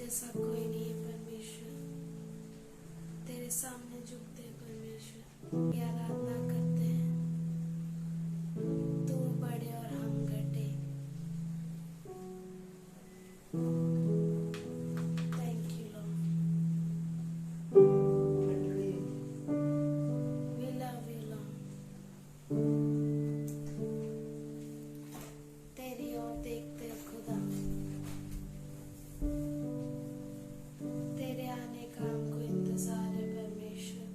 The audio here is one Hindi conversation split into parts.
जैसा कोई नहीं है परमेश्वर। तेरे सामने झुकते हैं परमेश्वर, ये आराधना करते हैं। तू बड़े और हम घटे। Thank you Lord, we love you Lord. तेरी ओर देखते हैं खुदा, तेरे आने का हमको इंतजार है परमेश्वर।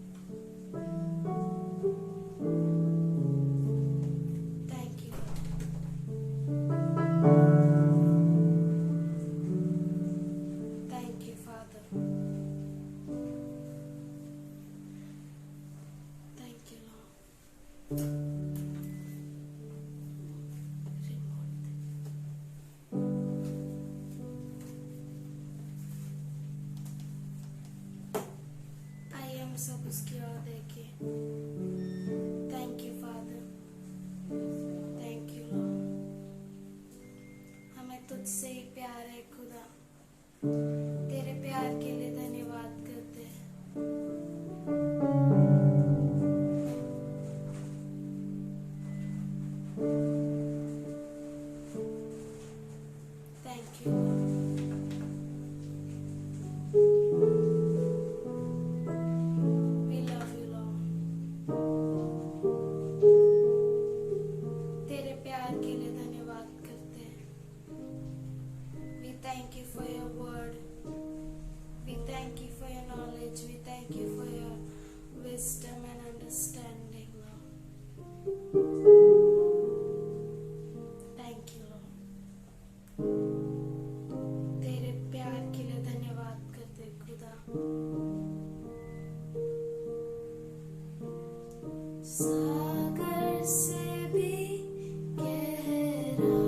Thank you, thank you father, thank you Lord. आइए हम सब उसकी ओर देखें। Thank you father, thank you Lord. हमें तुझसे ही प्यार है खुदा, तेरे प्यार के लिए धन्यवाद करते हैं। Thank you Lord, we love you Lord. तेरे प्यार के लिए धन्यवाद करते हैं। We thank you for your word, we thank you for your knowledge, we thank you for your wisdom and understanding Lord. Thank you Lord, तेरे प्यार के लिए धन्यवाद करते हैं खुदा। सागर से भी गहरा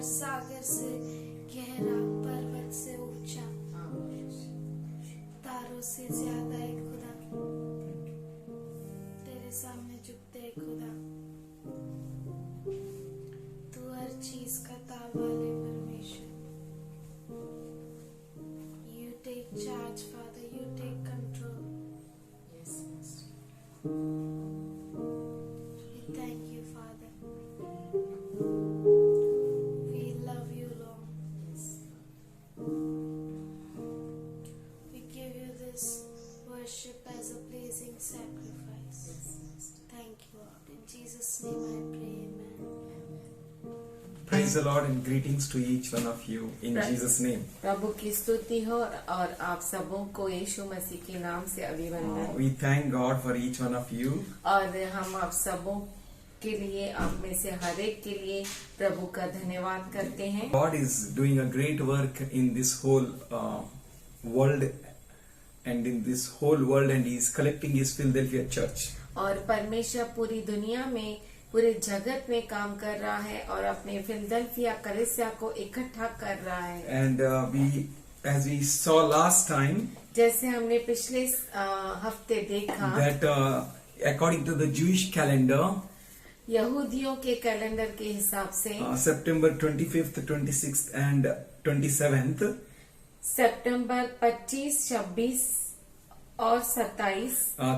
सागर से गहरा, पर्वत से ऊंचा, तारों से ज्यादा है खुदा, तेरे सामने झुकते है खुदा। तू हर चीज का ताबा ले परमेश्वर। You take charge, Father. You take control. Yes, Master. We thank you, Father. We love you, Lord. Yes. We give you this worship as a pleasing sacrifice. Yes, Master. Thank you, Lord. In Jesus' name I pray, amen. Praise the Lord and greetings to each one of you in Praise. Jesus' name. प्रभु की स्तुति हो और आप सबों को यीशु मसीह के नाम से अभिवंदन। We thank God for each one of you. और हम आप सबों के लिए, आप में से हर एक के लिए प्रभु का धन्यवाद करते हैं। God is doing a great work in this whole world and He is collecting His Philadelphia church. और परमेश्वर पूरी दुनिया में, पूरे जगत में काम कर रहा है और अपने फिलडेल्फिया कलीसिया को इकट्ठा कर रहा है। And as we saw last time, जैसे हमने पिछले हफ्ते देखा that according to the Jewish calendar, यहूदियों के कैलेंडर के हिसाब से September 25th, 26th and 27th, सितंबर 25, 26 और 27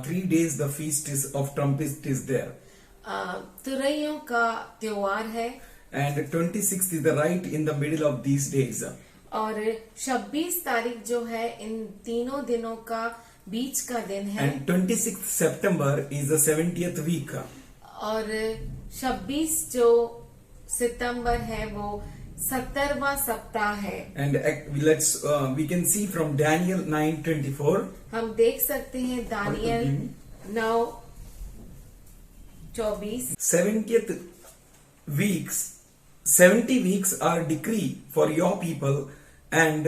3 days the feast of trumpets is there. तुरैयों का त्योहार है And 26th is the right in the middle of these days. और 26 तारीख जो है इन तीनों दिनों का बीच का दिन है। And 26th September is the 70th week. और 26 जो सितंबर है वो 70वां सप्ताह है। And we can see from Daniel 9:24. हम देख सकते हैं Daniel 9:24 70 weeks are decree for your people and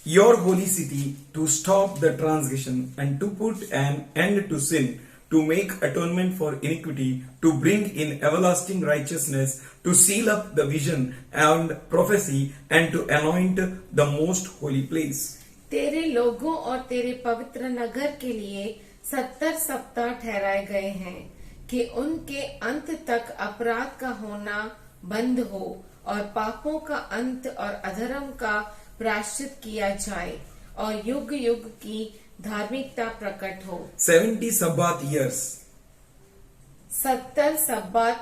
your holy city to stop the transgression and to put an end to sin, to make atonement for iniquity, to bring in everlasting righteousness, to seal up the vision and prophecy, and to anoint the most holy place. तेरे लोगों और तेरे पवित्र नगर के लिए 70 सप्ताह ठहराए गए हैं कि उनके अंत तक अपराध का होना बंद हो और पापों का अंत और अधर्म का प्रायश्चित किया जाए और युग युग की धार्मिकता प्रकट हो। 70 Sabbath years, 70 सब्बात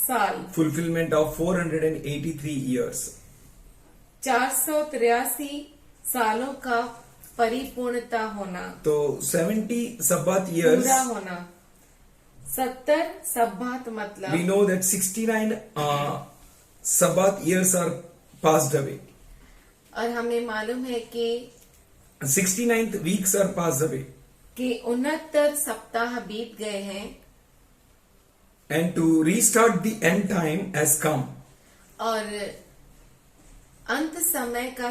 साल, fulfillment of 483 years. 483 सालों का परिपूर्णता होना, तो 70 Sabbath years, पूरा होना। 70 सब्बात मतलब we know that 69 Sabbath years are passed away. और हमें मालूम है कि 69th weeks are passed away. 69 सप्ताह बीत गए हैं And to restart the end time has come. और अंत समय का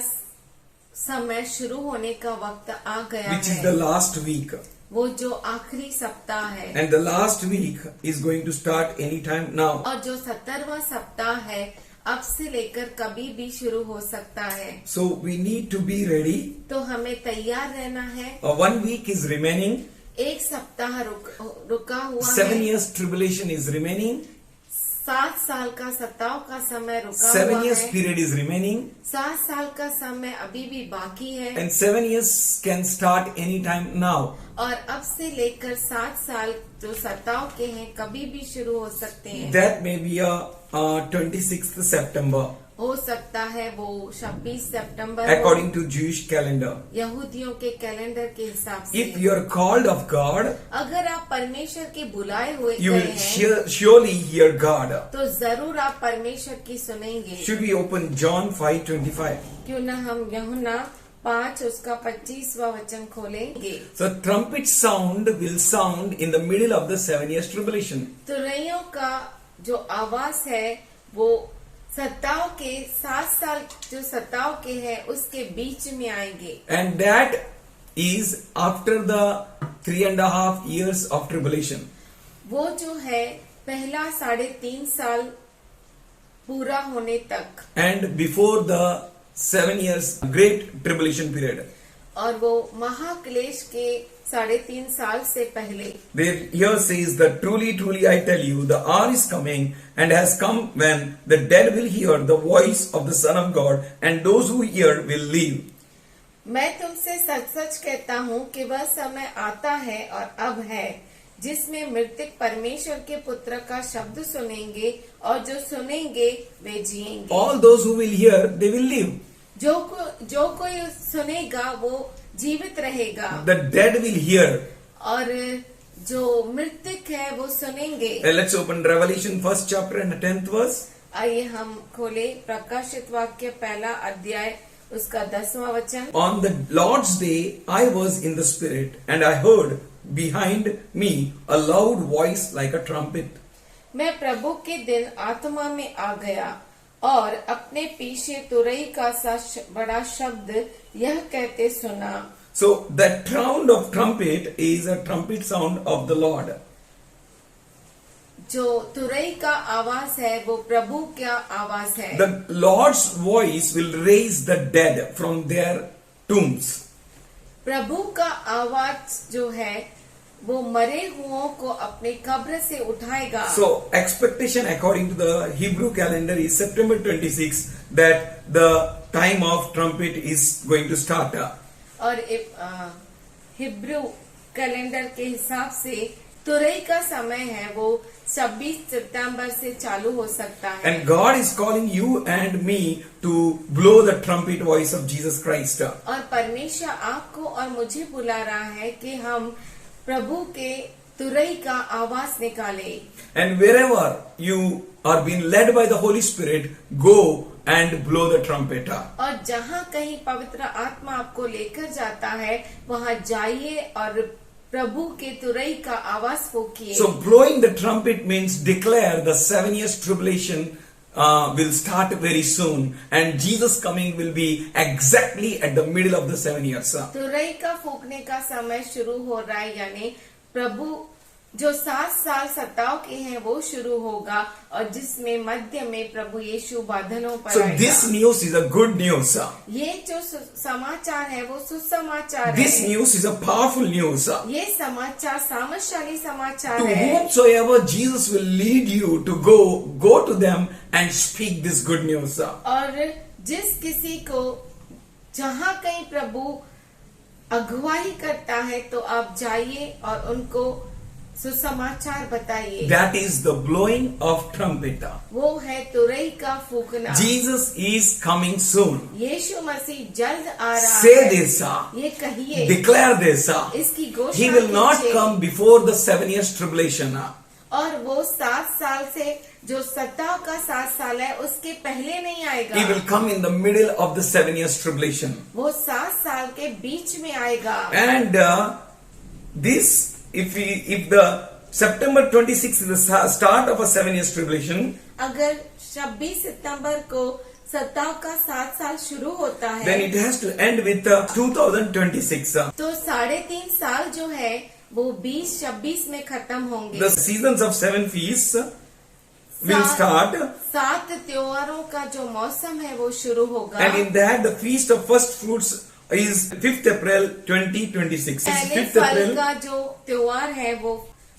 समय शुरू होने का वक्त आ गया Which is है, the last week. वो जो आखिरी सप्ताह है। And the last week is going to start anytime now. और जो 70वां सप्ताह है अब से लेकर कभी भी शुरू हो सकता है। So we need to be ready. तो हमें तैयार रहना है। 1 week is remaining. एक सप्ताह रुका हुआ 7 है। years tribulation is remaining. 7 साल का सताव का समय रुका 7 हुआ years है। period is remaining. 7 साल का समय अभी भी बाकी है And 7 years can start anytime now. और अब से लेकर 7 साल जो सताव के हैं कभी भी शुरू हो सकते हैं। That may be 26th September. हो सकता है वो 26 सितंबर According to Jewish calendar. यहूदियों के कैलेंडर के हिसाब से। If you are called of God, अगर आप परमेश्वर के बुलाए हुए you गए will हैं surely hear God. तो जरूर आप परमेश्वर की सुनेंगे। Should we open John 5:25? क्यों ना हम यूहन्ना 5 उसका 25वां वचन खोलेंगे। The trumpet sound will sound in the middle of the 7 years tribulation. तुरैयों का जो आवाज है वो सताव के 7 साल जो सताव के है उसके बीच में आएंगे। And that is after the 3.5 years of tribulation. वो जो है पहला 3.5 साल पूरा होने तक, and before the 7 years great tribulation period. और वो महाक्लेश के 3.5 साल से पहले। There here says that truly, truly I tell you, the hour is coming and has come when the dead will hear the voice of the Son of God, and those who hear will live. मैं तुमसे सच सच कहता हूँ कि वह समय आता है और अब है जिसमें मृतक परमेश्वर के पुत्र का शब्द सुनेंगे, और जो सुनेंगे वे जिएंगे। All those who will hear, they will live. जो कोई सुनेगा वो जीवित रहेगा, The dead will hear. और जो मृतक है वो सुनेंगे। Let's open Revelation 1st chapter and the 10th verse. आइए हम खोले प्रकाशित वाक्य 1 अध्याय उसका 10वां वचन। On the Lord's day I was in the Spirit, and I heard behind me a loud voice like a trumpet. मैं प्रभु के दिन आत्मा में आ गया और अपने पीछे तुरई का सा बड़ा शब्द यह कहते सुना। So that sound of trumpet is a trumpet sound of the Lord. जो तुरई का आवाज है वो प्रभु का आवाज है। The Lord's voice will raise the dead from their tombs. प्रभु का आवाज जो है वो मरे हुओं को अपने कब्र से उठाएगा। So expectation according to the Hebrew calendar is September 26 that the time of trumpet is going to start. और हिब्रू कैलेंडर के हिसाब से तुरई का समय है वो 26 सितंबर से चालू हो सकता है। And God is calling you and me to blow the trumpet voice of Jesus Christ. और परमेश्वर आपको और मुझे बुला रहा है कि हम प्रभु के तुरई का आवाज निकाले। And wherever you are being led by the Holy Spirit, go and blow the trumpet. और जहाँ कहीं पवित्र आत्मा आपको लेकर जाता है वहाँ जाइए और प्रभु के तुरई का आवाज फूकिए। So blowing the trumpet means declare the 7 years tribulation will start very soon, and Jesus coming will be exactly at the middle of the 7 years. तुरई का फूकने का समय शुरू हो रहा है, यानी प्रभु जो 7 साल सताव के हैं वो शुरू होगा, और जिसमें मध्य में प्रभु यीशु बादलों पर So आएगा। this news is a good news. ये जो समाचार है वो सुसमाचार This है। news is a powerful news. ये समाचार सामर्थशाली समाचार To है। whomsoever Jesus will lead you to go to them and speak this good news. और जिस किसी को जहाँ कहीं प्रभु अगुवाई करता है तो आप जाइए और उनको सुसमाचार बताइए। That is the blowing of trumpet. वो है तुरई का फूकना। Jesus is coming soon. यीशु मसीह जल्द आ रहा Say है। this. ये कहिए, Declare this. इसकी घोषणा He will not कीजिए। come before the 7 years tribulation. और वो 7 साल से जो सताव का 7 साल है उसके पहले नहीं आएगा। He will come in the middle of the 7 years tribulation. वो 7 साल के बीच में आएगा। And this, if the September 26th is the start of a 7 years tribulation, अगर 26 सितंबर को सताव का 7 साल शुरू होता है, then it has to end with 2026. तो 3.5 साल जो है वो 2026 में खत्म होंगे। The seasons of 7 feasts will start, 7 त्योहारों का जो मौसम है वो शुरू होगा। and in that the feast of first fruits is 5th April 2026. पहले 5th फल April. का जो त्योहार है वो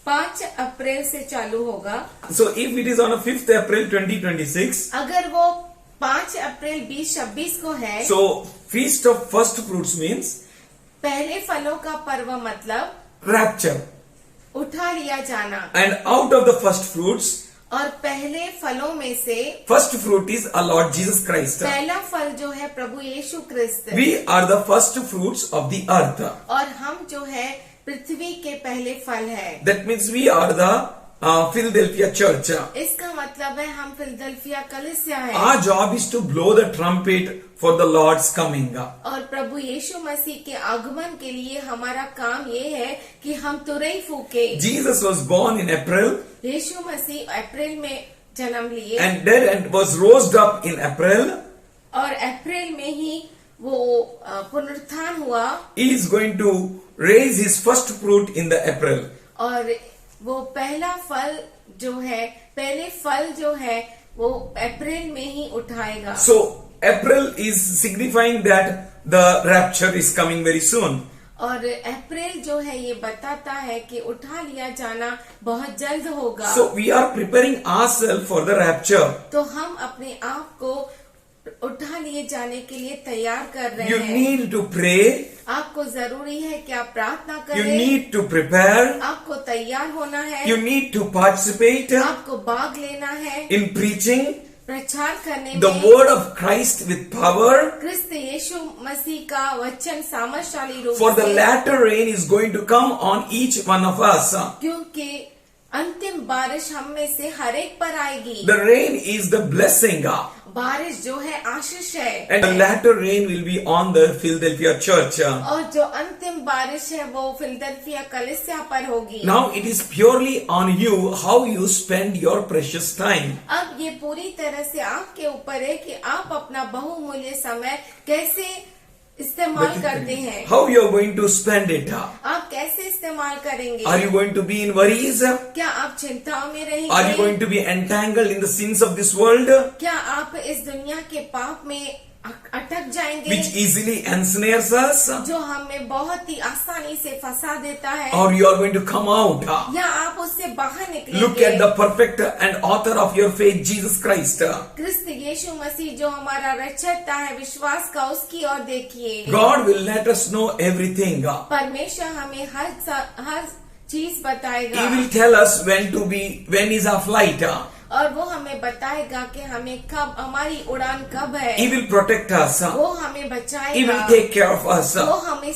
5 अप्रैल से चालू होगा। So if it is on a 5th April 2026, अगर वो 5 अप्रैल 2026 को है, so feast of first fruits means पहले फलों का पर्व मतलब rapture, उठा लिया जाना। and out of the first fruits, और पहले फलों में से first fruit is our Lord Jesus Christ. पहला फल जो है प्रभु यीशु क्रिस्त, We are the first fruits of the earth. और हम जो है पृथ्वी के पहले फल है। That means we are the Philadelphia church. इसका मतलब है हम फिलडेल्फिया कलीसिया है। Our job is to blow the trumpet for the Lord's coming. और प्रभु यीशु मसीह के आगमन के लिए हमारा काम ये है कि हम तुरई फूके। Jesus was born in April यीशु मसीह अप्रैल में जन्म लिए, and dead and was rose up in April. और अप्रैल में ही वो पुनरुत्थान हुआ, He is going to raise his first fruit in the April. और वो पहला फल जो है, पहले फल जो है वो अप्रैल में ही उठाएगा। So April is signifying that the rapture is coming very soon. और अप्रैल जो है ये बताता है कि उठा लिया जाना बहुत जल्द होगा। So we are preparing ourselves for the rapture. तो हम अपने आप को उठा लिए जाने के लिए तैयार कर रहे You हैं। need to pray. आपको जरूरी है कि आप प्रार्थना You करें। need to prepare. आपको तैयार होना है। You need to participate आपको भाग लेना है in preaching प्रचार करने the में। word of Christ with power. क्रिस्त यीशु मसीह का वचन सामर्थशाली रूप For the से, latter rain is going to come on each one of us. क्योंकि अंतिम बारिश हम में से हर एक पर आएगी। The rain is the blessing. बारिश जो है आशीष है। And the latter rain will be on the Philadelphia church. और जो अंतिम बारिश है वो फिलदेल्फिया कलीसिया पर होगी। Now it is purely on you how you spend your precious time. अब ये पूरी तरह से आपके ऊपर है कि आप अपना बहुमूल्य समय कैसे इस्तेमाल करते हैं। How you are going to spend it? आप कैसे इस्तेमाल करेंगे? Are you going to be in worries? क्या आप चिंताओं में रहेंगे? Are you going to be entangled in the sins of this world, क्या आप इस दुनिया के पाप में अटक जाएंगे which easily ensnares us? जो हमें बहुत ही आसानी से फंसा देता है? Or you are going to come out? या आप उससे बाहर निकलेंगे? Look at the perfecter and author of your faith, Jesus Christ. क्रिस्त यीशु मसीह जो हमारा रचयिता है विश्वास का, उसकी ओर देखिए। God will let us know everything. परमेश्वर हमें हर चीज बताएगा। He will tell us when is our flight. और वो हमें बताएगा कि हमें कब, हमारी उड़ान कब है। He will protect us. वो हमें He बचाएगा। will take care of us. वो हमें We need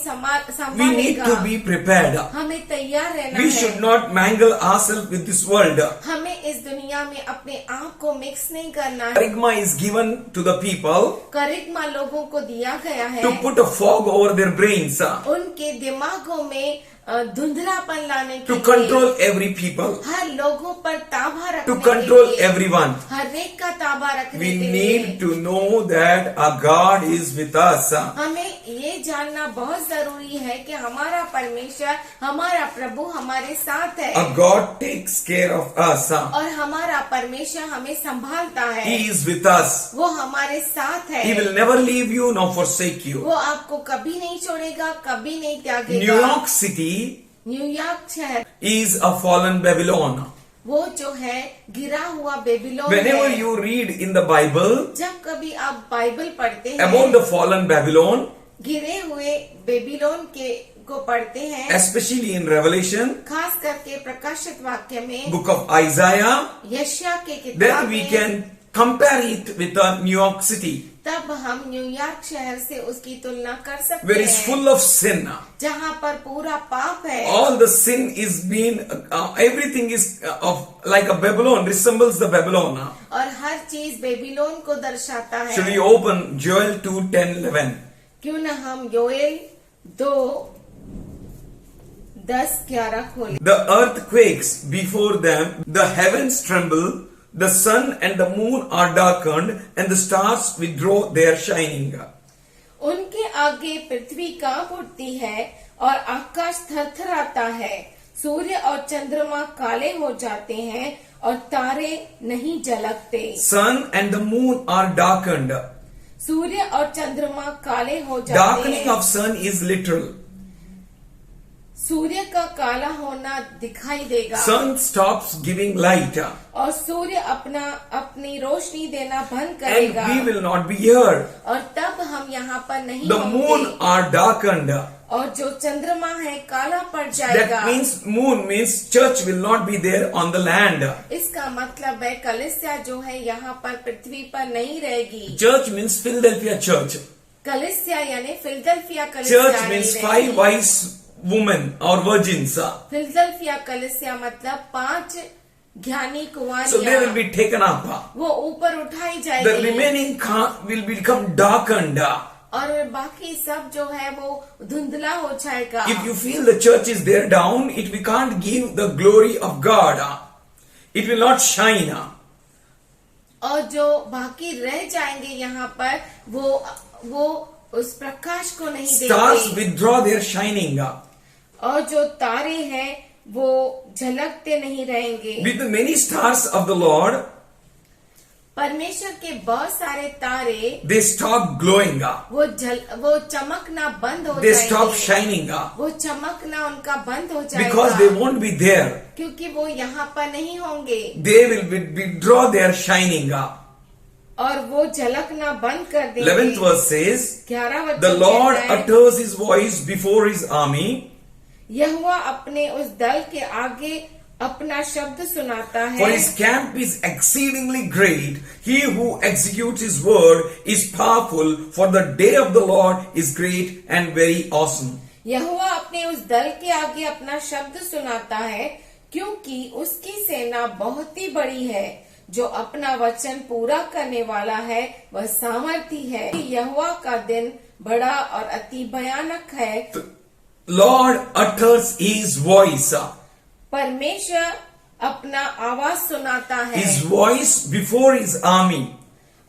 संभालेगा। to be prepared. हमें तैयार रहना We है। should not mangle ourselves with this world. हमें इस दुनिया में अपने आप को मिक्स नहीं करना है। Charisma is given to the people करिश्मा लोगों को दिया गया है to put a fog over their brains, उनके दिमागों में धुंधलापन लाने के to लिए, control every people, हर लोगों पर ताबा रखने to के control लिए, everyone. हर एक का ताबा रखने We के need लिए to know that our God is with us. हमें ये जानना बहुत जरूरी है कि हमारा परमेश्वर, हमारा प्रभु हमारे साथ है। Our God takes care of us. और हमारा परमेश्वर हमें संभालता है। He is with us. वो हमारे साथ है। He will never leave you nor forsake you. वो आपको कभी नहीं छोड़ेगा, कभी नहीं New त्यागेगा। York City न्यूयॉर्क शहर is a fallen Babylon. वो जो है गिरा हुआ बेबीलोन Whenever है। you read in the Bible जब कभी आप बाइबल पढ़ते हैं, about the fallen Babylon, गिरे हुए बेबीलोन को पढ़ते हैं, especially in Revelation, खास करके प्रकाशित वाक्य में, book of Isaiah, यशाया के then किताब we में, can compare it with the New York City, तब हम न्यूयॉर्क शहर से उसकी तुलना कर सकते where it's हैं, full of sin. जहाँ पर पूरा पाप है। All the sin is being, everything is of like a Babylon, resembles the Babylon. और हर चीज बेबीलोन को दर्शाता है। Should we open Joel 2:10-11? क्यों न हम योएल 2:10-11 खोलें। The earth quakes before them, the heavens tremble, the sun and the moon are darkened, and the stars withdraw their shining. उनके आगे पृथ्वी कांप उठती है और आकाश थरथराता है, सूर्य और चंद्रमा काले हो जाते हैं और तारे नहीं झलकते। Sun and the moon are darkened. सूर्य और चंद्रमा काले हो जाते Darkening हैं। of sun is literal. सूर्य का काला होना दिखाई देगा। Sun stops giving light, और सूर्य अपनी रोशनी देना बंद and करेगा। we will not be here. और तब हम यहाँ पर नहीं The moon होंगे। are darkened. और जो चंद्रमा है काला पड़ That जाएगा। means moon means church will not be there on the land. इसका मतलब है कलीसिया जो है यहाँ पर पृथ्वी पर नहीं रहेगी। Church means Philadelphia church. कलीसिया यानी फिलदेल्फिया कलीसिया Church नहीं means रहेगी। 5 wise women or virgins. Philadelphia कलीसिया मतलब 5 ज्ञानी So they will कुंवारियां, be taken up. वो ऊपर उठाई The जाएगी। remaining will become darkened. और बाकी सब जो है वो धुंधला हो जाएगा। If you feel the church is there down, we can't give the glory of God. It will not shine. और जो बाकी रह जाएंगे यहाँ पर वो उस प्रकाश को नहीं Stars देंगे। withdraw their shining. और जो तारे हैं वो झलकते नहीं रहेंगे। With the many stars of the Lord, परमेश्वर के बहुत सारे तारे they stop glowing up. वो चमकना बंद हो They stop जाएंगे। shining up वो चमकना उनका बंद हो because they जाएगा won't be there. क्योंकि वो यहाँ पर नहीं होंगे They will withdraw their shining up. और वो झलकना बंद कर 11th देंगे। verse says, 11 वचन the Lord कहता है, utters his voice before his army, यहोवा अपने उस दल के आगे अपना शब्द सुनाता for है। his camp is exceedingly great. He who executes his word is powerful, for the day of the Lord is great and very awesome. यहोवा अपने उस दल के आगे अपना शब्द सुनाता है, क्योंकि उसकी सेना बहुत ही बड़ी है। जो अपना वचन पूरा करने वाला है वह सामर्थी है। यहोवा का दिन बड़ा और अति भयानक है। The Lord utters his voice. परमेश्वर अपना आवाज सुनाता है His voice before his army.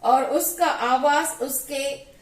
और उसका आवाज उसके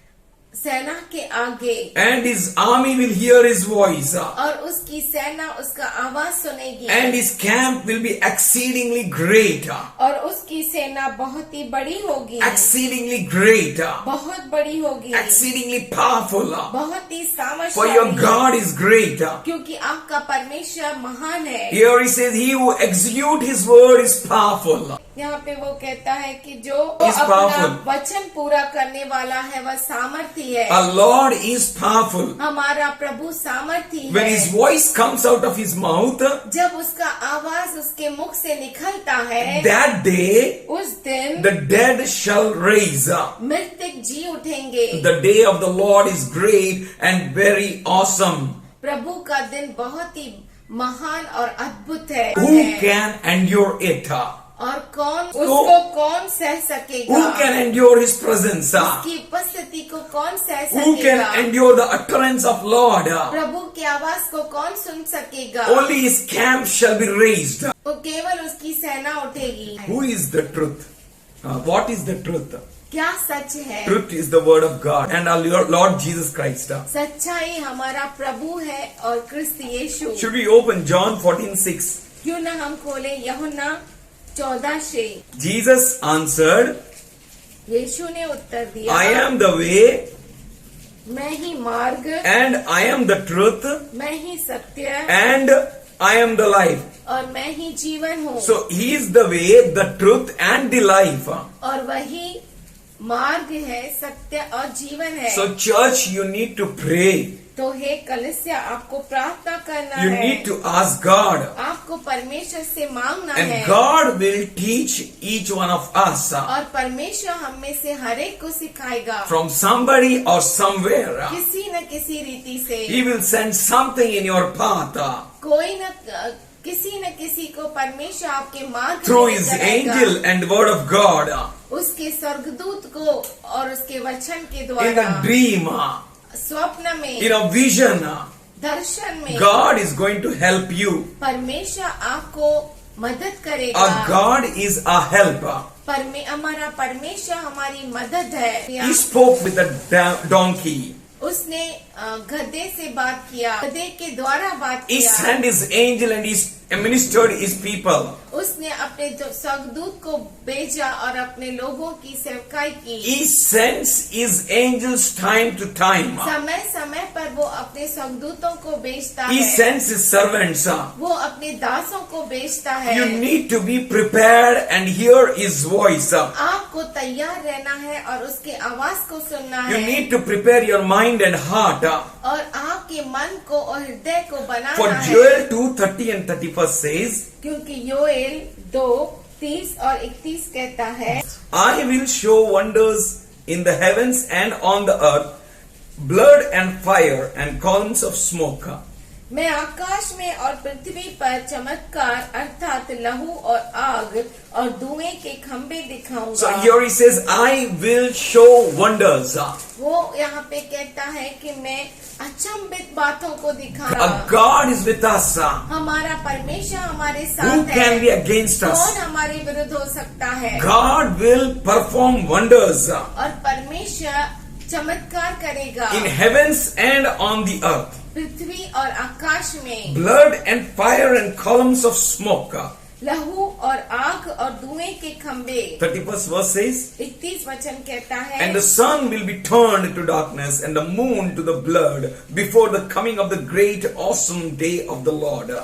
सेना के आगे, And his army will hear his voice. और उसकी सेना उसका आवाज सुनेगी। And his camp will be exceedingly great. और उसकी सेना बहुत ही बड़ी होगी। Exceedingly great. बहुत बड़ी होगी। Exceedingly powerful. बहुत ही For your सामर्थ्यशाली। God is great. क्योंकि आपका परमेश्वर महान है। Here he says, he who execute his word is powerful. यहाँ पे वो कहता है कि जो Is अपना powerful. वचन पूरा करने वाला है वह सामर्थी है। Our Lord is powerful. हमारा प्रभु सामर्थी When है। his voice comes out of his mouth, जब उसका आवाज उसके मुख से निकलता है, that day उस दिन the dead shall raise. मृतक जी उठेंगे। The day of the Lord is great and very awesome. प्रभु का दिन बहुत ही महान और अद्भुत है। Who can endure it? और उसको कौन सह सकेगा? Who can endure his presence? उसकी उपस्थिति को कौन सह Who can सकेगा? endure the utterance of Lord? प्रभु की आवाज को कौन सुन सकेगा? Only his camp shall be raised. वो केवल उसकी सेना उठेगी। Who is the truth? What is the truth? क्या सच है? Truth is the word of God and our Lord Jesus Christ. सच्चाई हमारा प्रभु है और क्रिस्त यीशु। Should we open John 14:6? क्यों न हम खोले यूहन्ना 14 Jesus answered, यीशु ने उत्तर दिया, I am the way मैं ही मार्ग, and I am the truth मैं ही सत्य and I am the life. और मैं ही जीवन हूँ। So he is the way, the truth and the life. और वही मार्ग है, सत्य और जीवन है। So church, you need to pray. तो हे कलीसिया, आपको प्रार्थना करना You है। need to ask God. आपको परमेश्वर से मांगना है। And God will teach each one of us और परमेश्वर हम में से हर एक को सिखाएगा। from somebody or somewhere. किसी न किसी रीति से He will send something in your path कोई न किसी न किसी को परमेश्वर आपके मार्ग through में his चलाएगा। angel and word of God उसके स्वर्गदूत को और उसके वचन के in द्वारा, a dream, स्वप्न में, in a vision. दर्शन में God is going to help you. परमेश्वर आपको मदद करेगा। Our God is a helper. हमारा परमेश्वर हमारी मदद है। He spoke with a donkey. उसने गधे से बात किया, गधे के द्वारा बात He किया। sent his angel and he ministered his people. उसने अपने स्वर्गदूत को भेजा और अपने लोगों की सेवकाई की। He sends his angels time to time. समय समय पर वो अपने स्वर्गदूतों को भेजता He है। sends his servants. वो अपने दासों को भेजता है। You need to be prepared and hear his voice. आपको तैयार रहना है और उसके आवाज को सुनना You है। need to prepare your mind and heart. और आपके मन को और हृदय को बनाना For है। Joel 2:30 and 31 says, क्योंकि योएल 2:30 और 31 कहता है, I will show wonders in the heavens and on the earth, blood and fire and columns of smoke. मैं आकाश में और पृथ्वी पर चमत्कार अर्थात लहू और आग और धुएं के खंभे So दिखाऊंगा। here he says, I will show wonders. वो यहाँ पे कहता है कि मैं अचंभित बातों को दिखाऊंगा। God is with us. हमारा परमेश्वर हमारे Who साथ है। can be against us? कौन हमारे विरुद्ध हो सकता है? God will perform wonders और परमेश्वर चमत्कार करेगा in heavens and on the earth. पृथ्वी और आकाश में। Blood and fire and columns of smoke. लहू और आग और धुएं के खंबे। 31st verse says, 31 वचन कहता है, and the sun will be turned to darkness and the moon to the blood before the coming of the great awesome day of the Lord.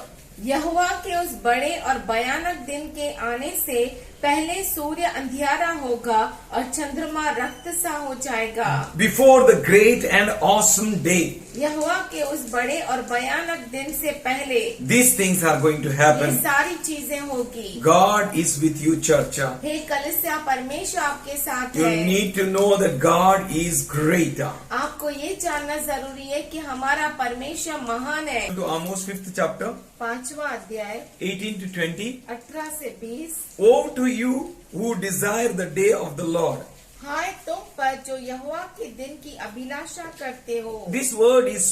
यहोवा के उस बड़े और भयानक दिन के आने से पहले सूर्य अंधियारा होगा और चंद्रमा रक्त सा हो जाएगा। Before the great and awesome day, यहोवा के उस बड़े और भयानक दिन से पहले these things are going to ये happen. सारी चीजें होगी। God is with you, church. हे कलीसिया, परमेश्वर आपके साथ You है। need to know that God is great. आपको ये जानना जरूरी है कि हमारा परमेश्वर महान है। To Amos 5th chapter, 5वां अध्याय 18 to 20. 18 से 20। Woe to you who desire the day of the Lord. हाय तुम पर जो यहोवा के दिन की अभिलाषा करते हो। This word is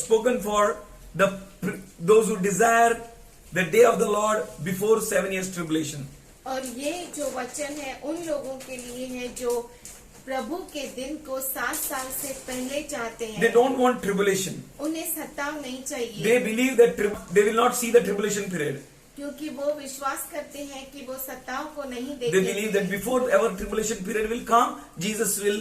spoken for those who desire the day of the Lord before 7 years tribulation. और ये जो वचन है उन लोगों के लिए है जो प्रभु के दिन को 7 साल से पहले चाहते They हैं। don't want tribulation. उन्हें सताव नहीं चाहिए, They believe that they will not see the tribulation period. क्योंकि वो विश्वास करते हैं कि वो सताव को नहीं They believe that देखेंगे। before our tribulation period will come, Jesus will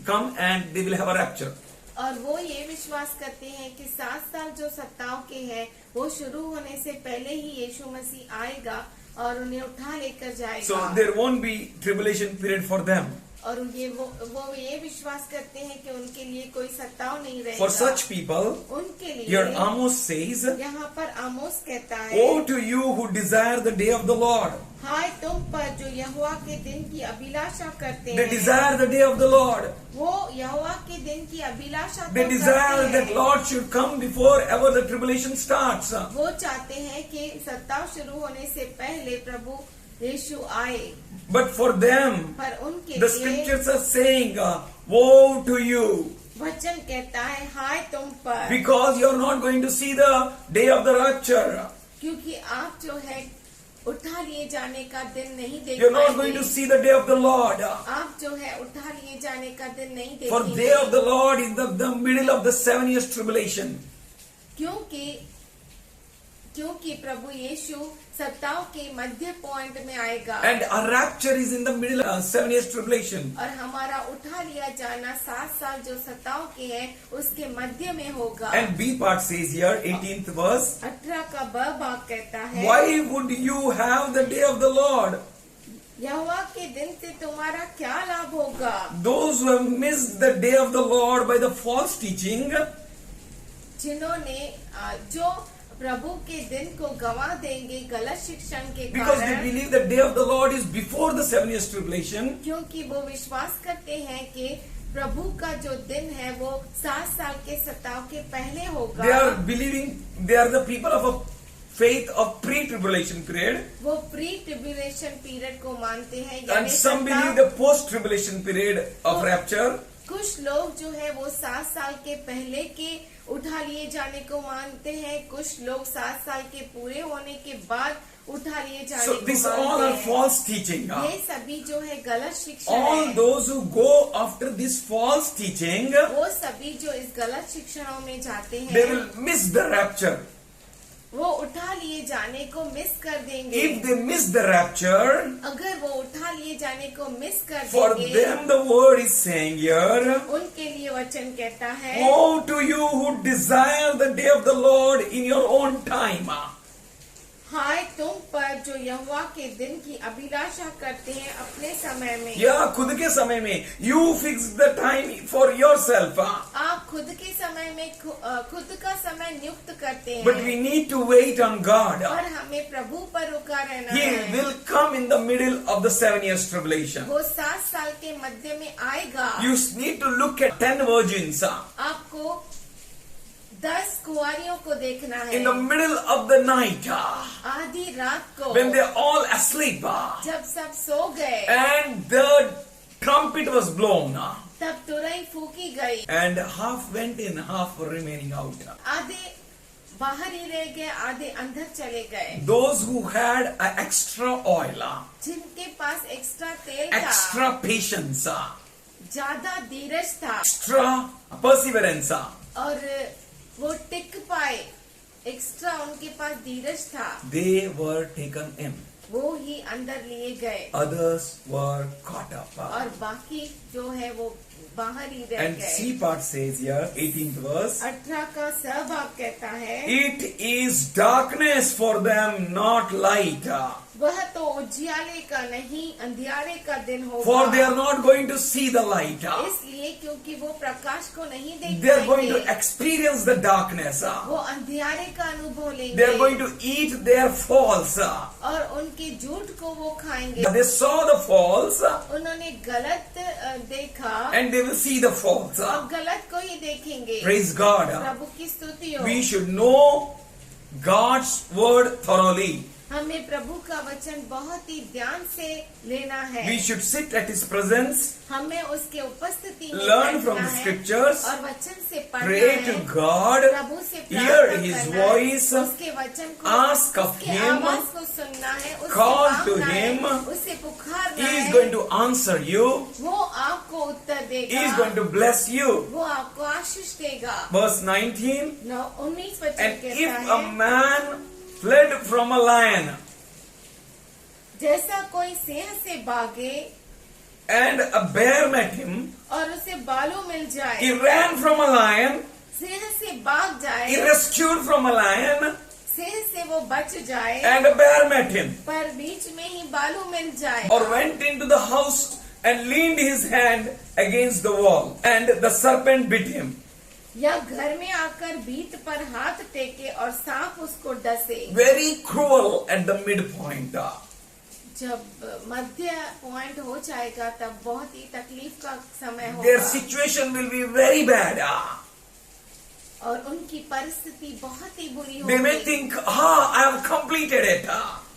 come and they will have a rapture. और वो ये विश्वास करते हैं कि 7 साल जो सताव के हैं वो शुरू होने से पहले ही यीशु मसीह आएगा और उन्हें उठा लेकर जाएगा। So there won't be tribulation period for them. और वो ये विश्वास करते हैं कि उनके लिए कोई सताव नहीं रहेगा। For such people, उनके लिए here Amos says, यहाँ पर आमोस कहता है, woe to you who desire the day of the Lord. हाय तुम पर जो यहोवा के दिन की अभिलाषा करते They हैं। desire the day of the Lord. वो यहोवा के दिन की अभिलाषा They तो desire करते that हैं। Lord should come before ever the tribulation starts. वो चाहते हैं कि सताव शुरू होने से पहले प्रभु यीशु आए। But for them, पर उनके the लिए scriptures are saying, woe to you, वचन कहता है हाय तुम पर, because you are not going to see the day of the rapture. क्योंकि आप जो है उठा लिए जाने का दिन नहीं देख You are not going to पाएंगे। see the day of the Lord. आप जो है उठा लिए जाने का दिन नहीं For देखेंगे। day of the Lord is the middle of the 7 years tribulation. क्योंकि प्रभु यीशु सताव के मध्य पॉइंट में आएगा। And a rapture is in the middle of 7 years tribulation. और हमारा उठा लिया जाना 7 साल जो सताव के हैं उसके मध्य में होगा। And B part says here, 18th verse, 18 का ब भाग कहता है, why would you have the day of the Lord? यहोवा के दिन से तुम्हारा क्या लाभ होगा? Those who have missed the day of the Lord by the false teaching, जिन्होंने जो प्रभु के दिन को गवा देंगे गलत शिक्षण के because they कारण, believe the day of the Lord is before the 7 years tribulation, क्योंकि वो विश्वास करते हैं कि प्रभु का जो दिन है वो 7 साल के सताव के पहले they होगा। are believing they are the people of a faith of pre-tribulation period, वो प्री ट्रिब्यूलेशन पीरियड को मानते हैं। and यानी some सत्ता- believe the post-tribulation period of rapture. कुछ लोग जो है वो 7 साल के पहले के उठा लिए जाने को मानते हैं, कुछ लोग 7 साल के पूरे होने के बाद उठा लिए जाने So को these all मानते are हैं। false teaching. ये सभी जो है गलत शिक्षा All है। those who go after this false teaching, वो सभी जो इस गलत शिक्षाओं में जाते they हैं will miss the rapture. वो उठा लिए जाने को मिस कर देंगे। If they miss the rapture, अगर वो उठा लिए जाने को मिस कर for देंगे, them the word is saying here, उनके लिए वचन कहता है, woe to you who desire the day of the Lord in your own time. हाय तुम पर जो यहोवा के दिन की अभिलाषा करते हैं अपने समय में। या खुद के समय में, you fix the time for yourself. आप खुद के समय में खुद का समय नियुक्त करते हैं। But we need to wait on God. और हमें प्रभु पर रुका रहना He है। will come in the middle of the 7 years tribulation. वो 7 साल के मध्य में आएगा। You need to look at 10 virgins आपको 10 कुंवारियों को देखना है। in the middle of the night आधी रात को when they are all asleep जब सब सो गए and the trumpet was blown तब तुरई फूकी गई, and half went in, half were remaining out. आधे बाहर ही रह गए, आधे अंदर चले गए। Those who had extra oil, जिनके पास एक्स्ट्रा तेल था, extra patience, ज्यादा धीरज था extra perseverance, और वो टिक पाए, एक्स्ट्रा उनके पास धीरज था, they were taken in. वो ही अंदर लिए गए Others were caught up. और बाकी जो है वो बाहर ही रह And गए। C part says here, 18th verse, 18 का सहभाग कहता है, it is darkness for them, not light. वह तो उजियाले का नहीं अंधियारे का दिन होगा। For they are not going to see the light. इसलिए क्योंकि वो प्रकाश को नहीं देख They are going पाएंगे, to experience the darkness. वो अंधियारे का अनुभव They लेंगे are going to eat their falls. और उनके झूठ को वो खाएंगे। They saw the falls उन्होंने गलत देखा and they will see the falls. और गलत को ही देखेंगे। Praise God. प्रभु की स्तुति हो। We should know God's word thoroughly. हमें प्रभु का वचन बहुत ही ध्यान से लेना है। We should sit at His presence, हमें उसके उपस्थिति में learn बैठना from the है scriptures, और वचन से पढ़ना pray है। to God, प्रभु से hear प्रार्थना His करना है, voice, उसके वचन को, ask of उसके Him, आवाज को सुनना है, उससे call to मांगना है, Him. उससे पुकारना He is है। going to answer you. वो आपको उत्तर He देगा, is going to bless you. वो आपको आशीष देगा। Verse 19, 19 वचन and कहता if a है, man fled from a lion जैसा कोई सिंह से भागे and a bear met him, और उसे बालू मिल जाए, he ran from a lion, Singh से भाग जाए, he rescued from a lion, Singh से वो बच जाए, and a bear met him, पर बीच में ही बालू मिल जाए, or went into the house and leaned his hand against the wall, and the serpent bit him. या घर में आकर भीत पर हाथ टेके और सांप उसको डसे। Very cruel at the midpoint. जब मध्य पॉइंट हो जाएगा तब बहुत ही तकलीफ का समय Their होगा situation will be very bad. और उनकी परिस्थिति बहुत ही बुरी They may होगी। think, I have completed it.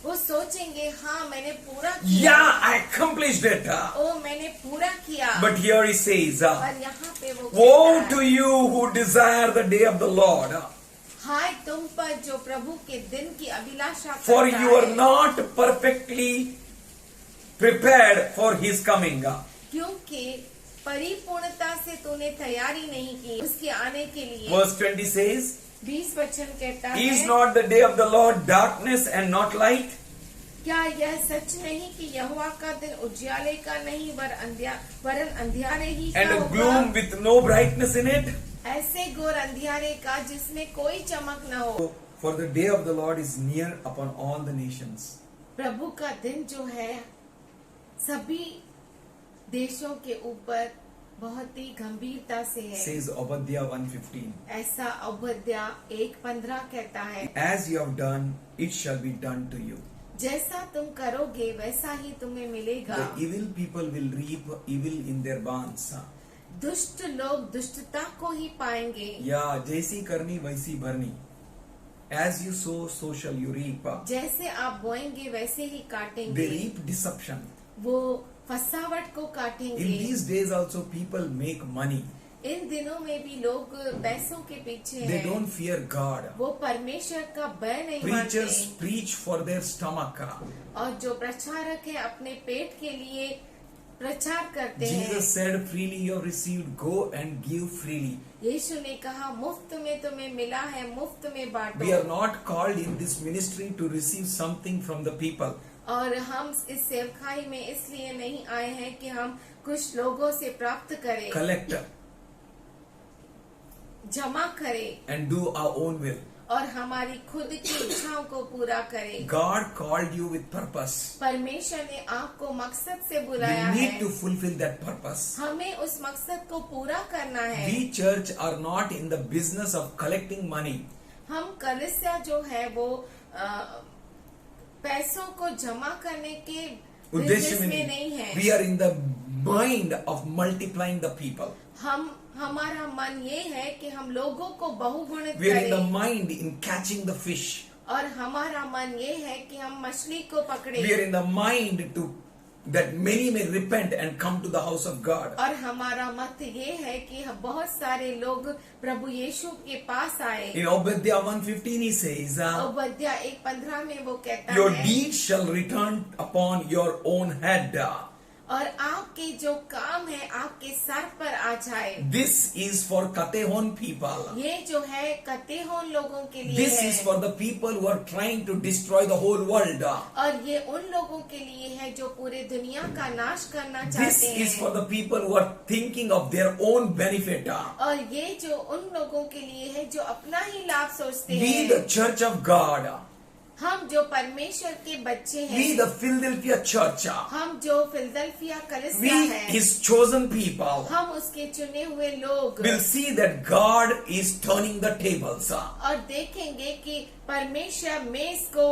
वो सोचेंगे हाँ मैंने पूरा किया, Yeah, I accomplished it. ओ मैंने पूरा किया। But here he says, पर यहाँ पे वो woe कहता to है, you who desire the day of the Lord, हाय तुम पर जो प्रभु के दिन की अभिलाषा for करता you are है, not perfectly prepared for his coming. क्योंकि परिपूर्णता से तूने तैयारी नहीं की उसके आने के लिए। Verse 20 says, 20 वचन कहता is है, not the day of the Lord darkness and not light? क्या यह सच नहीं कि यहोवा का दिन उजियाले का नहीं वरन अंधियारे ही का And a होगा? gloom with no brightness in it? ऐसे घोर अंधियारे का जिसमें कोई चमक न हो। For the day of the Lord is near upon all the nations. प्रभु का दिन जो है सभी देशों के ऊपर बहुत ही गंभीरता से है। Says Obadiah 1:15. ऐसा ओबद्या 1:15 कहता है, As you have done, it shall be done to you. जैसा तुम करोगे वैसा ही तुम्हें मिलेगा। The evil people will reap evil in their barns. दुष्ट लोग दुष्टता को ही पाएंगे। या जैसी करनी वैसी भरनी. As you sow, so shall you reap. जैसे आप बोएंगे वैसे ही They काटेंगे। reap deception. वो फसावट को In काटेंगे। these days also people make money. इन दिनों में भी लोग पैसों के पीछे They हैं। don't fear God. वो परमेश्वर का भय नहीं Preachers मानते preach for their stomach. और जो प्रचारक है अपने पेट के लिए प्रचार करते हैं। Jesus said, freely you have received, go and give freely. यीशु ने कहा मुफ्त में तुम्हें मिला है मुफ्त में बांटो। We are not called in this ministry to receive something from the people. और हम इस सेवकाई में इसलिए नहीं आए हैं कि हम कुछ लोगों से प्राप्त करें, Collect जमा करें and do our own will. और हमारी खुद की इच्छाओं को पूरा करें। God called you with purpose. परमेश्वर ने आपको मकसद से We बुलाया need है, to fulfill that purpose. हमें उस मकसद को पूरा करना है। We church are not in the business of collecting money. हम कलिसिया जो है वो पैसों को जमा करने के उद्देश्य बिजनेस में में नहीं. नहीं है। We are in the mind of multiplying the people. हमारा मन ये है कि हम लोगों को बहुगुणित We are in the करें mind in catching the fish. और हमारा मन ये है कि हम मछली को पकड़े We are in the mind to that many may repent and come to the house of God. और हमारा मत ये है कि बहुत सारे लोग प्रभु यीशु के पास आए। In Obadiah 1:15 he says, ओबद्या 1:15 में वो कहता your है, deeds shall return upon your own head. और आपके जो काम है आपके सर पर आ जाए। This is for Katehon people. ये जो है कतेहोन लोगों के लिए This है is for the people who are trying to destroy the whole world. और ये उन लोगों के लिए है जो पूरे दुनिया का नाश करना This चाहते is for हैं। the people who are thinking of their own benefit. और ये जो उन लोगों के लिए है जो अपना ही लाभ सोचते We हैं। the church of God. हम जो परमेश्वर के बच्चे We हैं, the Philadelphia church. हम जो फिलदल्फिया We कलीसिया है, his chosen people हम उसके चुने हुए लोग will see that God is turning the tables. और देखेंगे कि परमेश्वर मेज को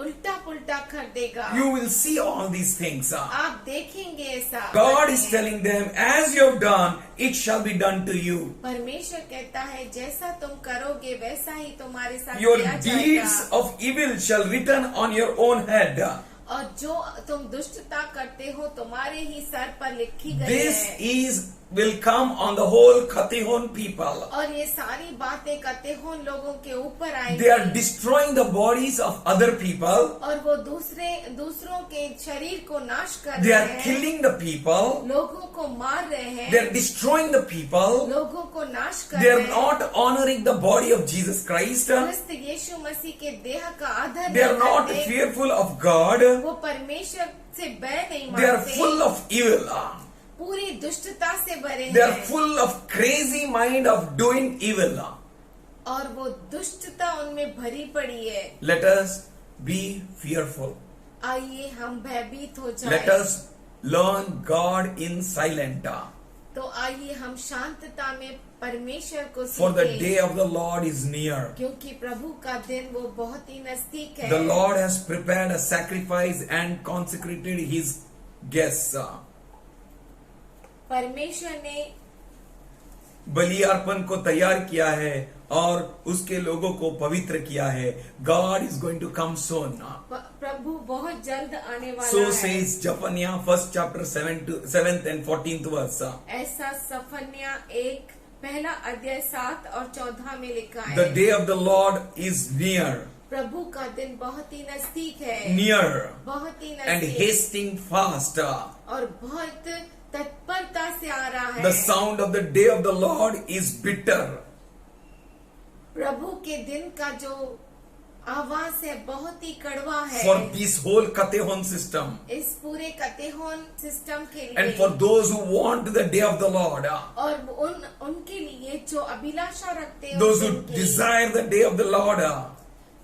उल्टा पुल्टा कर देगा। You will see all these things. आप देखेंगे ऐसा। God is telling them, as you have done, it shall be done to you. परमेश्वर कहता है जैसा तुम करोगे वैसा ही तुम्हारे साथ Your किया deeds जाएगा। of evil shall return on your own head. और जो तुम दुष्टता करते हो तुम्हारे ही सर पर लिखी गई This है। will come on the whole Katehon people. और ये सारी बातें कतेहोन लोगों के ऊपर आएंगी। They are destroying the bodies of other people. और वो दूसरों के शरीर को नाश कर They रहे are हैं, killing the people. लोगों को मार रहे हैं, They are destroying the people. लोगों को नाश कर They रहे are हैं। not honoring the body of Jesus Christ. क्रिस्त यीशु मसीह के देह का आदर They are नहीं not करते। fearful of God. वो परमेश्वर से बैर नहीं They are मानते, full of evil. पूरी दुष्टता से भरे They are हैं full of crazy mind of doing evil. और वो दुष्टता उनमें भरी पड़ी है। Let us be fearful. आइए हम भयभीत हो Let जाएं। us learn God in silent. तो आइए हम शांतता में परमेश्वर को For the सीखें, day of the Lord is near. क्योंकि प्रभु का दिन वो बहुत ही नजदीक है। The Lord has prepared a sacrifice and consecrated his guests. परमेश्वर ने बलि अर्पण को तैयार किया है और उसके लोगों को पवित्र किया है. God is going to come soon. प्रभु बहुत जल्द आने वाला So है। says Zephaniah 1st chapter 7th and 14th verse. ऐसा सफन्या 1 पहला अध्याय 7 और 14 में लिखा है। The day of the Lord is near. प्रभु का दिन बहुत ही नजदीक है, Near बहुत ही and नजदीक hasting fast. और बहुत तत्परता से आ रहा है। The sound of the day of the Lord is bitter. प्रभु के दिन का जो आवाज है बहुत ही कड़वा है। For this whole Katehon system. इस पूरे कतेहोन सिस्टम के लिए And for those who want the day of the Lord. और उनके लिए जो अभिलाषा रखते हैं, Those उस who दिन की, desire the day of the Lord.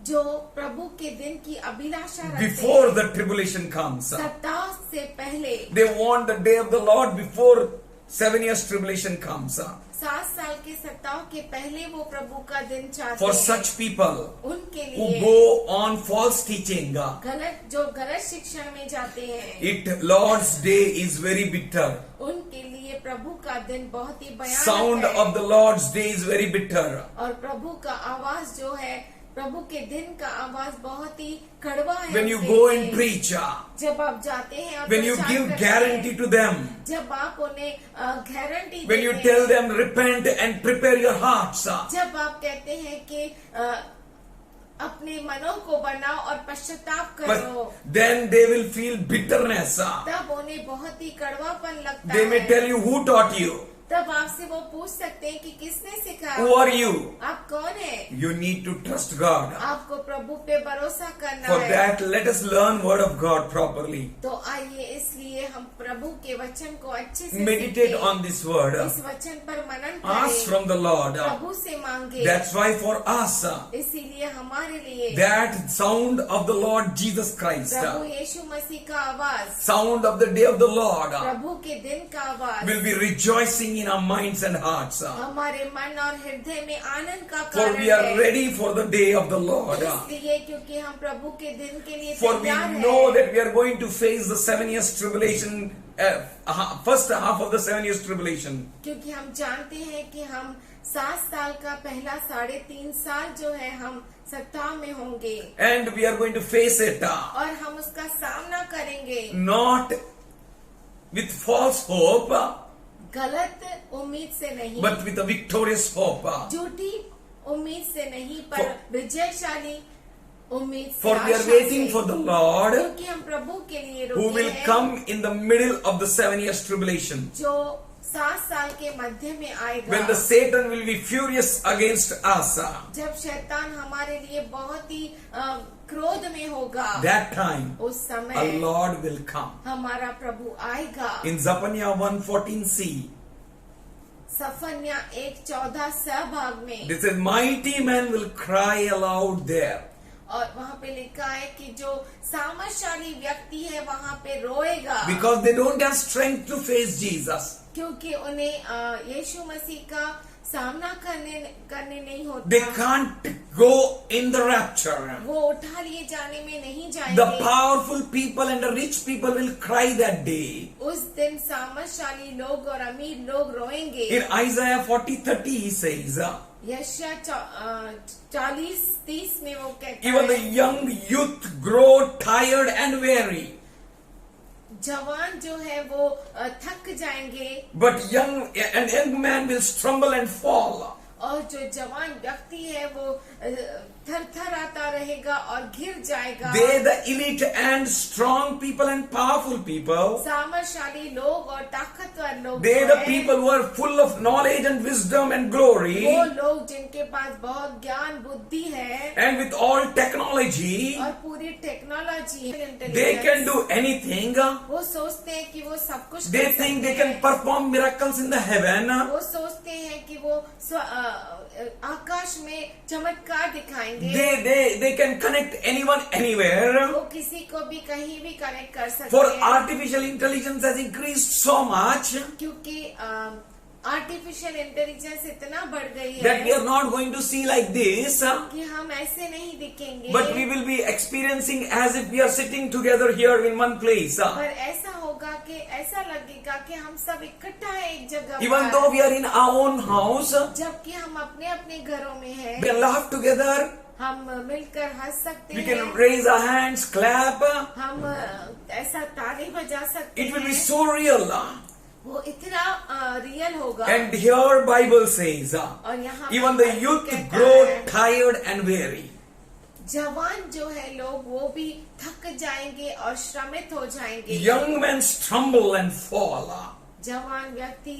जो प्रभु के दिन की अभिलाषा रखते Before हैं, the tribulation comes. सप्ताह से पहले, They want the day of the Lord before 7 years tribulation comes. 7 साल के सप्ताह के पहले वो प्रभु का दिन चाहते For हैं। such people उनके who लिए go on false teaching, गलत शिक्षण में जाते हैं, it Lord's day is very bitter. उनके लिए प्रभु का दिन बहुत ही भयानक Sound है। of the Lord's day is very bitter. और प्रभु का आवाज जो है, प्रभु के दिन का आवाज बहुत ही कड़वा है। When you उस go दिन and पे। preach, जब आप जाते हैं और when you प्रचार give करते guarantee हैं, to them, जब आप उन्हें गारंटी when you देते tell हैं, them repent and prepare your hearts, जब आप कहते हैं कि अपने मनों को बनाओ और पश्चाताप करो, but then they will feel bitterness. तब उन्हें बहुत ही कड़वापन लगता They may है। tell you who taught you, तब आपसे वो पूछ सकते हैं कि किसने सिखाया, who are you. आप कौन है। You need to trust God. आपको प्रभु पे भरोसा करना For है। that, let us learn word of God properly. तो आइए इसलिए हम प्रभु के वचन को अच्छे से Meditate सीखें। on this word. इस वचन पर मनन Ask करें, from the Lord. प्रभु से मांगे। That's why for us, इसीलिए हमारे लिए that sound of the Lord Jesus Christ, प्रभु यीशु मसीह का आवाज, sound of the day of the Lord, प्रभु के दिन का आवाज will be rejoicing in our minds and hearts. हमारे मन और हृदय में आनंद का For कारण we are है। ready for the day of the Lord. इसलिए क्योंकि हम प्रभु के दिन के लिए For we तैयार know हैं। that we are going to face the 7 years tribulation, first half of the 7 years tribulation. क्योंकि हम जानते हैं कि हम 7 साल का पहला 3.5 साल जो है हम सत्ता में होंगे And we are going to face it, और हम उसका सामना करेंगे, not with false hope, गलत उम्मीद से नहीं, but with a victorious hope. झूठी उम्मीद से नहीं, पर विजयशाली उम्मीद से, For we are Asha waiting से, for the Lord क्योंकि हम प्रभु के लिए who रुके will हैं, come in the middle of the 7 years tribulation. जो 7 साल के मध्य में आएगा, When the Satan will be furious against us. जब शैतान हमारे लिए बहुत ही क्रोध में होगा, That time उस a समय Lord will come. हमारा प्रभु आएगा। In Zephaniah 1:14c, सफन्या 1:14 सहभाग में, this says, mighty men will cry aloud there. और वहाँ पे लिखा है कि जो सामर्थशाली व्यक्ति है वहाँ पे रोएगा, Because they don't have strength to face Jesus. क्योंकि उन्हें यीशु मसीह का सामना करने नहीं होता। They can't go in the rapture. वो उठा लिए जाने में नहीं The जाएंगे। powerful people and the rich people will cry that day. उस दिन सामर्थशाली लोग और अमीर लोग रोएंगे। In Isaiah 40:30 he says, यशायाह 40:30 में वो कहता even the है, young youth grow tired and weary, जवान जो है वो थक जाएंगे, but young man will stumble and fall. और जो जवान व्यक्ति है वो थर थर आता रहेगा और गिर जाएगा। They, the elite and strong people and powerful people, सामर्थशाली लोग और ताकतवर लोग they, जो the हैं, people who are full of knowledge and wisdom and glory, वो लोग जिनके पास बहुत ज्ञान बुद्धि है and with all technology, और पूरी technology they can do anything. वो सोचते हैं कि वो सब कुछ They कर think सकते they can हैं। perform miracles in the heaven. वो सोचते हैं कि वो आकाश में चमत्कार दिखाएंगे। They can connect anyone anywhere. वो किसी को भी कहीं भी कनेक्ट कर सकते For हैं, artificial intelligence has increased so much क्योंकि आर्टिफिशियल इंटेलिजेंस इतना बढ़ गई that we है are not going to see like this, कि हम ऐसे नहीं दिखेंगे, but we will be experiencing as if we are sitting together here in one place. पर ऐसा होगा कि ऐसा लगेगा कि हम सब इकट्ठा है एक जगह Even पर। though we are in our own house, जबकि हम अपने अपने घरों में हैं, we can laugh together, हम मिलकर हंस सकते we हैं, can raise our hands, clap. हम ऐसा ताली बजा सकते It will be हैं, so real. वो इतना रियल होगा। And here Bible says, और यहाँ even the youth grow tired and weary. जवान जो है लोग वो भी थक जाएंगे और श्रमित हो जाएंगे। Young men stumble and fall. जवान व्यक्ति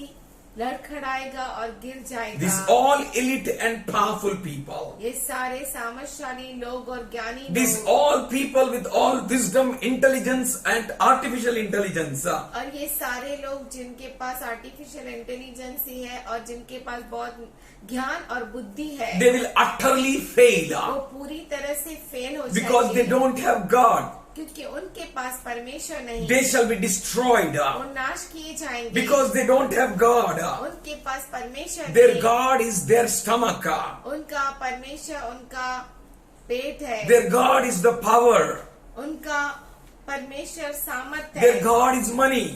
लड़खड़ाएगा और गिर जाएगा। These all elite and powerful people. ये सारे सामर्थशाली लोग और ज्ञानी These लोग all people with all wisdom, intelligence and artificial intelligence. और ये सारे लोग जिनके पास आर्टिफिशियल इंटेलिजेंस ही है और जिनके पास बहुत ज्ञान और बुद्धि है, They will utterly वो fail पूरी तरह से फेल हो because they जाएंगे, don't have God. क्योंकि उनके पास परमेश्वर नहीं They है। shall be destroyed वो नाश किए जाएंगे because they don't have God. उनके पास परमेश्वर Their नहीं। God is their stomach. उनका परमेश्वर उनका पेट है, Their God is the power. उनका परमेश्वर सामर्थ Their है, God is money.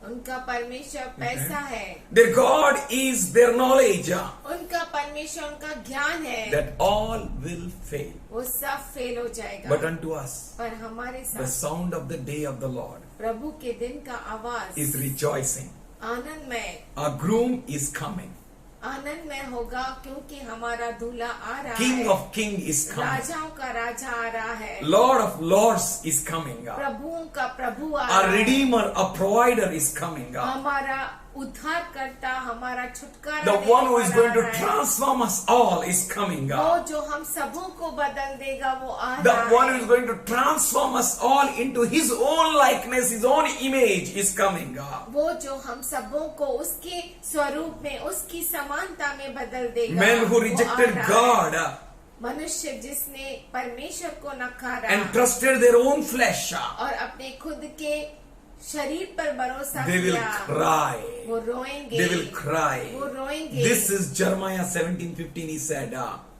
उनका परमेश्वर पैसा है, Their God is their knowledge. उनका परमेश्वर उनका ज्ञान है। That all will fail. वो सब फेल हो जाएगा। But unto us, पर हमारे the साथ sound of the day of the Lord प्रभु के दिन का आवाज is rejoicing. आनंदमय Our groom is coming. आनंदमय होगा, क्योंकि हमारा दूल्हा आ रहा King है, of kings is coming. राजाओं का राजा आ रहा है, Lord of lords is coming. प्रभुओं का प्रभु आ Our रहा है, redeemer, a provider is coming. हमारा उद्धार करता, हमारा छुटकारा The देने one who is वाला going to आ रहा है। transform us all is coming. वो जो हम सबों को बदल देगा वो आ The रहा one who है। is going to transform us all into his own likeness, his own image is coming. वो जो हम सबों को उसके स्वरूप में, उसकी समानता में बदल देगा। Men who वो आ rejected रहा है। God मनुष्य जिसने परमेश्वर को नकारा and trusted their own flesh, और अपने खुद के शरीर पर भरोसा they will किया, cry. वो रोएंगे, They will cry. वो रोएंगे। This is Jeremiah 17:15. He said,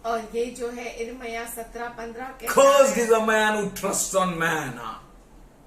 और ये जो है इर्मिया 17:15 cursed के is a man who trusts on man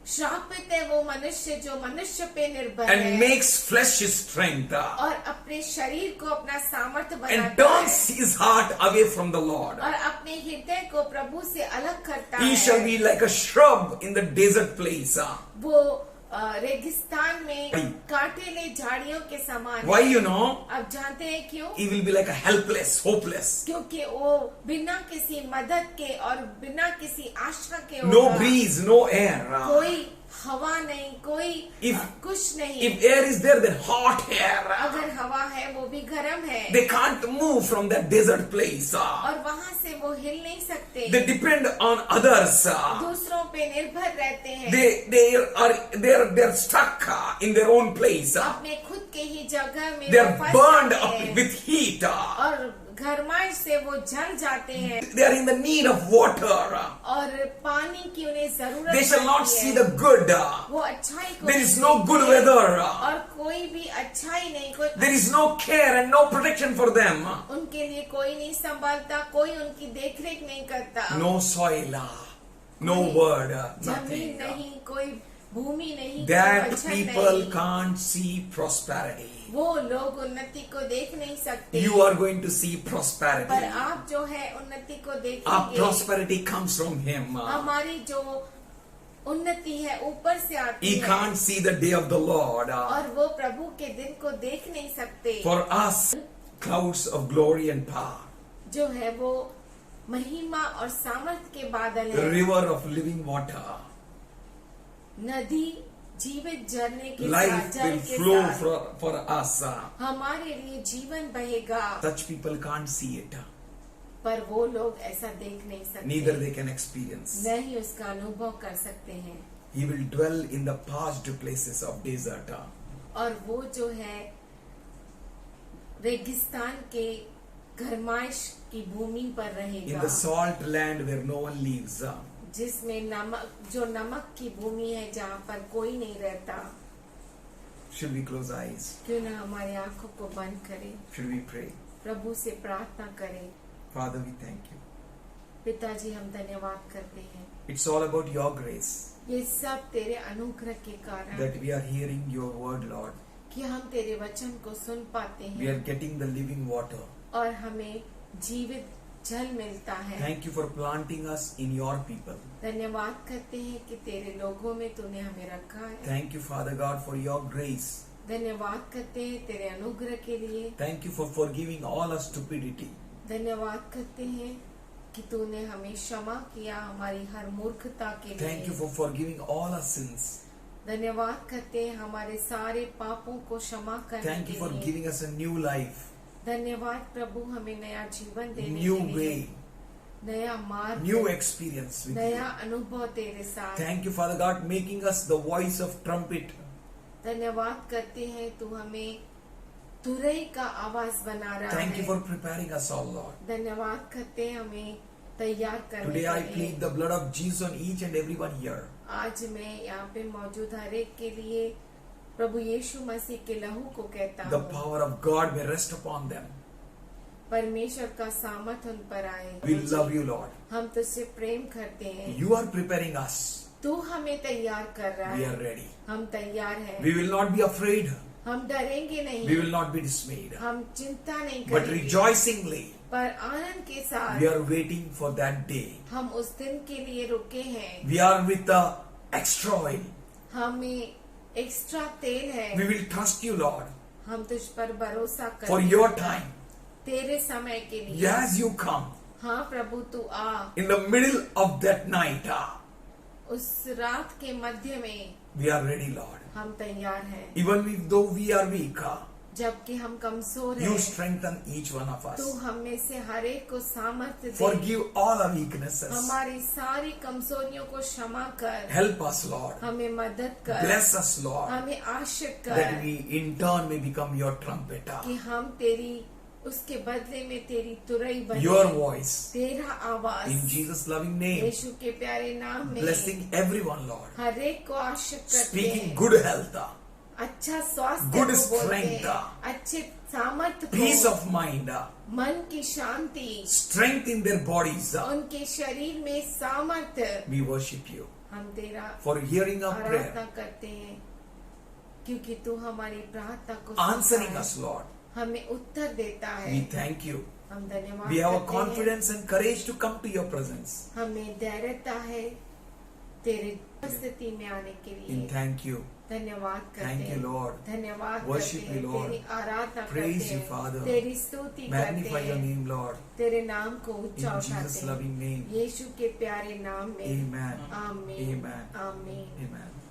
श्रापित है वो मनुष्य जो मनुष्य पे निर्भर and है makes flesh his strength और अपने शरीर को अपना सामर्थ्य and बनाता turns है his heart away from the Lord. और अपने हृदय को प्रभु से अलग करता He है। shall be like a shrub in the desert place. वो रेगिस्तान में Why? कांटेले झाड़ियों के समान है। Why, you know? अब जानते हैं क्यों? He will be like a helpless, hopeless. क्योंकि वो बिना किसी मदद के और बिना किसी आशा के No होगा। breeze, no air. कोई हवा नहीं, कोई If- कुछ नहीं। If air is there, then hot air. अगर हवा है वो भी गर्म है They can't move from that desert place. और वहाँ से वो हिल नहीं सकते। They depend on others. दूसरों पे निर्भर रहते हैं। They're stuck in their own place. अपने खुद के ही जगह में They're वो फंस burned जाते up हैं with heat. और घरमाइश से वो जल जाते हैं They are in the need of water. और पानी की उन्हें जरूरत They shall not पड़ती see है। the good. वो अच्छाई को There is नहीं no good देखते weather. और कोई भी अच्छाई नहीं, कोई There is no care and no protection for them. उनके लिए कोई नहीं संभालता, कोई उनकी देखरेख नहीं करता। No soil, no word, जमीन nothing. नहीं, कोई भूमि नहीं, That कोई वचन people नहीं। can't see prosperity. वो लोग उन्नति को देख नहीं सकते। You are going to see पर prosperity. आप जो है उन्नति को Our देखेंगे। prosperity comes from Him. हमारी जो उन्नति है ऊपर से आती He है can't see the day of the Lord. और वो प्रभु के दिन को देख नहीं सकते। For us, clouds of glory and power, जो है वो महिमा और सामर्थ के बादल the है। river of living water. नदी जीवित झरने के साथ, Life जल will के flow साथ for us. हमारे लिए जीवन बहेगा। Such people can't see it. पर वो लोग ऐसा देख नहीं सकते, Neither they can experience. न ही उसका अनुभव कर सकते हैं। He will dwell in the parched places of desert. और वो जो है रेगिस्तान के घरमाइश की भूमि पर In रहेगा, the salt land where no one lives. जिसमें नमक की भूमि है, जहाँ पर कोई नहीं रहता। Should we close eyes? क्यों ना हमारी आंखों को बंद करें, Should we pray? प्रभु से प्रार्थना करें। Father, we thank you. पिताजी, हम धन्यवाद करते हैं, It's all about your grace ये सब तेरे अनुग्रह के कारण that we are hearing your word, Lord. कि हम तेरे वचन को सुन पाते We हैं are getting the living water. और हमें जीवित जल मिलता है। Thank you for planting us in your people. धन्यवाद करते हैं कि तेरे लोगों में तूने हमें रखा है। Thank you, Father God, for your grace. धन्यवाद करते हैं तेरे अनुग्रह के लिए। Thank you for forgiving all our stupidity. धन्यवाद करते हैं कि तूने हमें क्षमा किया हमारी हर मूर्खता के Thank you लिए। for forgiving all our sins. धन्यवाद करते हैं हमारे सारे पापों को क्षमा करने Thank you के for लिए। giving us a new life, धन्यवाद प्रभु, हमें नया जीवन देने new के लिए, way, नया मार्ग, new experience with नया you. अनुभव तेरे साथ। Thank you, Father God, making us the voice of trumpet. धन्यवाद करते हैं तू हमें तुरई का आवाज बना रहा Thank you है। for preparing us all, Lord. धन्यवाद करते हैं हमें तैयार करने Today I के लिए। plead the blood of Jesus on each and everyone here. आज मैं यहाँ पे मौजूद हर एक के लिए प्रभु यीशु मसीह के लहू को कहता The हूँ, power of God may rest upon them. परमेश्वर का सामर्थ उन पर आए। We love you, Lord. हम तुझसे प्रेम करते हैं, You are preparing us. तू हमें तैयार कर रहा We है। are ready. हम तैयार हैं, We will not be afraid. हम डरेंगे We नहीं, will not be dismayed. हम चिंता नहीं But करेंगे, rejoicingly, पर आनंद के साथ we are waiting for that day. हम उस दिन के लिए रुके हैं। We are with the extra oil. हमें एक्स्ट्रा तेल है, We will trust you, Lord, हम तुझ पर भरोसा for कर your time. तेरे समय के लिए। As you come हाँ प्रभु, तू आ in the middle of that night, उस रात के मध्य में। we are ready, Lord. हम तैयार हैं, Even though we are weak, जबकि हम कमजोर you हैं, strengthen each one of us. तू हम में से हर एक को सामर्थ्य दे। Forgive all our weaknesses. हमारी सारी कमजोरियों को क्षमा कर, Help us, Lord. हमें मदद कर, Bless us, Lord, हमें आशीष that कर we in turn may become your trumpeter. कि हम तेरी उसके बदले में तेरी तुरई बने। Your voice. तेरा आवाज In Jesus' loving name. यीशु के प्यारे नाम में Blessing everyone, Lord. हर एक को आशीष करते Speaking हैं। good health, अच्छा स्वास्थ्य good को बोलते strength, हैं, अच्छे सामर्थ्य peace को, of mind, मन की शांति, strength in their bodies. उनके शरीर में सामर्थ्य। We worship you हम तेरा for hearing our prayer, आराधना करते हैं क्योंकि तू हमारी प्रार्थना को answering सुनता है, us, Lord. हमें उत्तर देता है। We thank you. हम धन्यवाद We have a करते हैं। confidence and courage to come to your presence. हमें धैर्यता है तेरे स्थिति में आने के लिए In thank you. धन्यवाद करते Thank you, हैं। Lord. धन्यवाद Worship करते हैं, you, Lord. तेरी आराधना Praise करते you, हैं, Father. तेरी स्तुति Magnify करते your हैं, name, Lord. तेरे नाम को In ऊंचा Jesus' उठाते loving हैं, name. यीशु के प्यारे नाम में। Amen. आमीन Amen. आमीन। Amen.